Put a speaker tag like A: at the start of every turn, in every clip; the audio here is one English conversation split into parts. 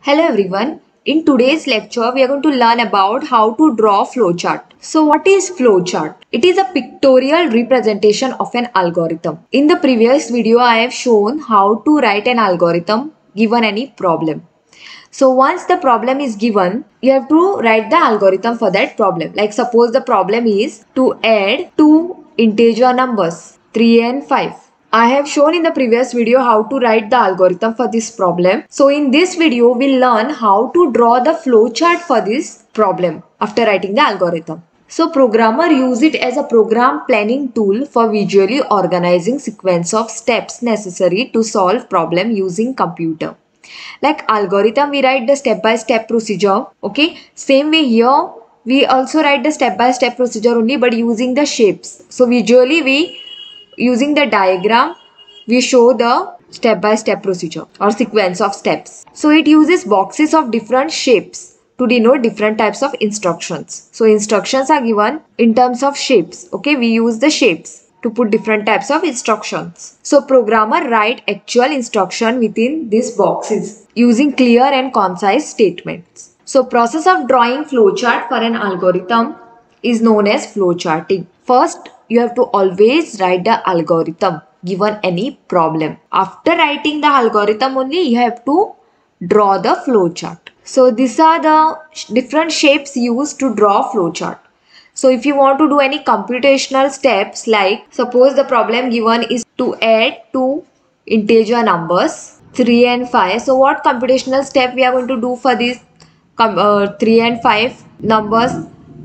A: Hello everyone. In today's lecture, we are going to learn about how to draw flowchart. So what is flowchart? It is a pictorial representation of an algorithm. In the previous video, I have shown how to write an algorithm given any problem. So once the problem is given, you have to write the algorithm for that problem. Like suppose the problem is to add two integer numbers 3 and 5. I have shown in the previous video how to write the algorithm for this problem. So in this video, we'll learn how to draw the flowchart for this problem after writing the algorithm. So programmer use it as a program planning tool for visually organizing sequence of steps necessary to solve problem using computer. Like algorithm, we write the step-by-step procedure. Okay, same way here, we also write the step-by-step procedure only but using the shapes. So visually we using the diagram, we show the step-by-step procedure or sequence of steps. So it uses boxes of different shapes to denote different types of instructions. So instructions are given in terms of shapes. Okay, we use the shapes to put different types of instructions. So programmer write actual instruction within these boxes using clear and concise statements. So process of drawing flowchart for an algorithm is known as flowcharting. First, you have to always write the algorithm given any problem. After writing the algorithm only, you have to draw the flowchart. So these are the different shapes used to draw flowchart. So if you want to do any computational steps, like suppose the problem given is to add two integer numbers 3 and 5. So what computational step we are going to do for these 3 and 5 numbers?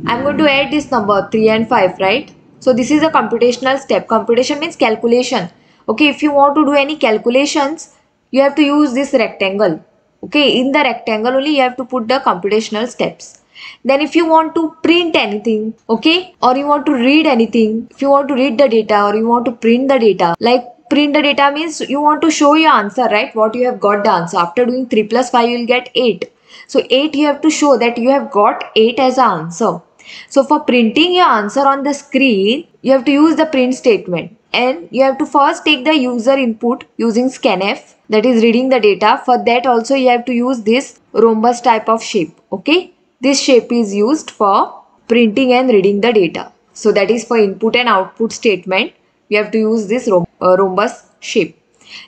A: I'm going to add this number 3 and 5, right? So this is a computational step. Computation means calculation. Okay, if you want to do any calculations, you have to use this rectangle. Okay, in the rectangle only you have to put the computational steps. Then if you want to print anything, okay, or you want to read anything, if you want to read the data or you want to print the data, like print the data means you want to show your answer, right? What you have got the answer. After doing 3 plus 5, you will get 8. So 8 you have to show that you have got 8 as an answer. So for printing your answer on the screen, you have to use the print statement. And you have to first take the user input using scanf, that is reading the data. For that also you have to use this rhombus type of shape. Okay. This shape is used for printing and reading the data. So that is for input and output statement. You have to use this rhombus shape.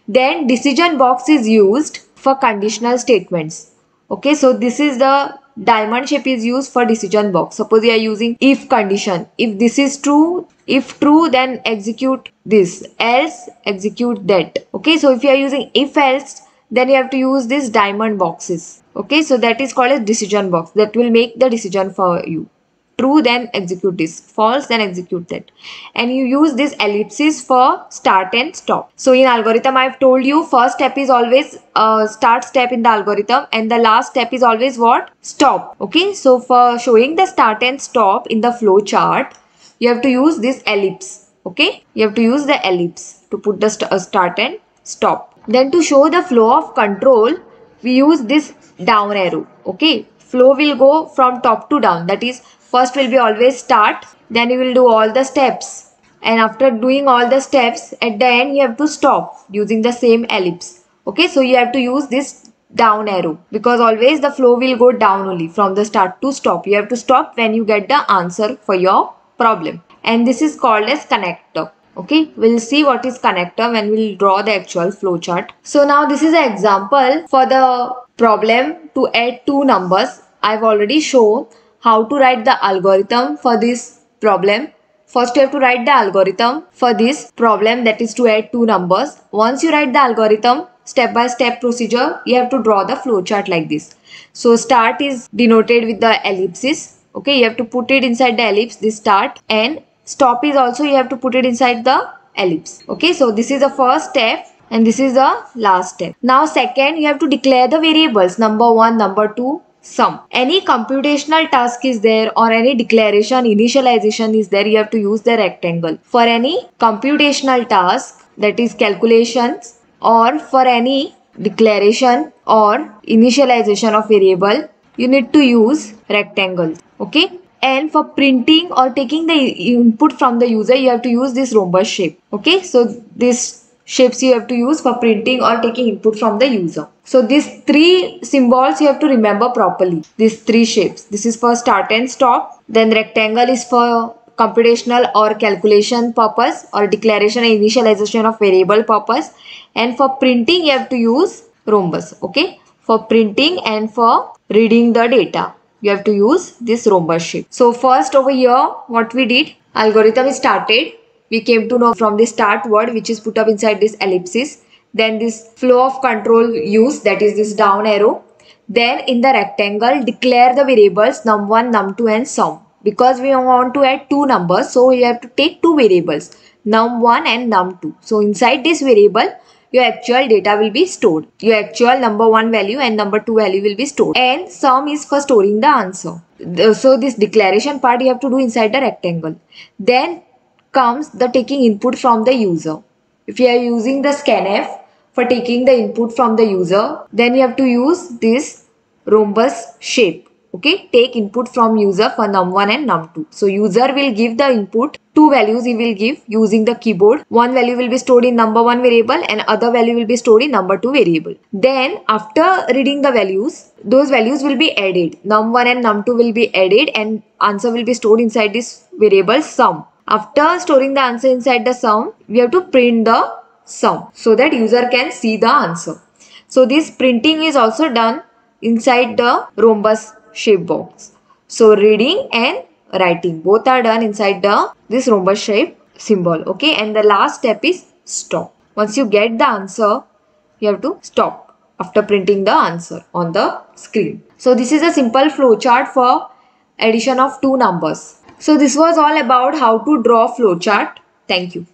A: Then decision box is used for conditional statements. Okay, so this is the diamond shape is used for decision box. Suppose you are using if condition. If this is true, if true, then execute this, else execute that. Okay, so if you are using if else, then you have to use this diamond boxes. Okay, so that is called as decision box. That will make the decision for you. True, then execute this. False, then execute that. And you use this ellipses for start and stop. So in algorithm, I have told you first step is always start step in the algorithm and the last step is always what? Stop. Okay, so for showing the start and stop in the flow chart, you have to use this ellipse. Okay, you have to use the ellipse to put the start and stop. Then to show the flow of control, we use this down arrow. Okay, flow will go from top to down. That is, first will be always start, then you will do all the steps, and after doing all the steps, at the end you have to stop using the same ellipse. Okay, so you have to use this down arrow because always the flow will go down only from the start to stop. You have to stop when you get the answer for your problem, and this is called as connector. Okay, we'll see what is connector when we'll draw the actual flowchart. So now this is an example for the problem to add two numbers. I've already shown how to write the algorithm for this problem. First you have to write the algorithm for this problem, that is to add two numbers. Once you write the algorithm, step-by-step procedure, you have to draw the flowchart like this. So start is denoted with the ellipses. Okay, you have to put it inside the ellipse, this start, and stop is also you have to put it inside the ellipse. Okay, so this is the first step and this is the last step. Now second, you have to declare the variables number 1, number 2, sum. Any computational task is there or any declaration, initialization is there, you have to use the rectangle. For any computational task, that is calculations, or for any declaration or initialization of variable, you need to use rectangle. Okay, and for printing or taking the input from the user, you have to use this rhombus shape. Okay, so this shapes you have to use for printing or taking input from the user. So these three symbols you have to remember properly. These three shapes. This is for start and stop. Then rectangle is for computational or calculation purpose or declaration and initialization of variable purpose. And for printing you have to use rhombus. Okay. For printing and for reading the data, you have to use this rhombus shape. So first over here, what we did, algorithm is started. We came to know from the start word which is put up inside this ellipsis. Then this flow of control use, that is this down arrow. Then in the rectangle, declare the variables num1, num2 and sum. Because we want to add two numbers, so we have to take two variables, num1 and num2. So inside this variable, your actual data will be stored. Your actual number 1 value and number 2 value will be stored. And sum is for storing the answer. So this declaration part you have to do inside the rectangle. Then comes the taking input from the user. If you are using the scanf for taking the input from the user, then you have to use this rhombus shape. Okay, take input from user for num1 and num2. So user will give the input, two values he will give using the keyboard. One value will be stored in number 1 variable and other value will be stored in number 2 variable. Then after reading the values, those values will be added. Num1 and num2 will be added and answer will be stored inside this variable sum. After storing the answer inside the sum, we have to print the sum so that user can see the answer. So this printing is also done inside the rhombus shape box. So reading and writing both are done inside this rhombus shape symbol. Okay, and the last step is stop. Once you get the answer, you have to stop after printing the answer on the screen. So this is a simple flowchart for addition of two numbers. So this was all about how to draw flowchart. Thank you.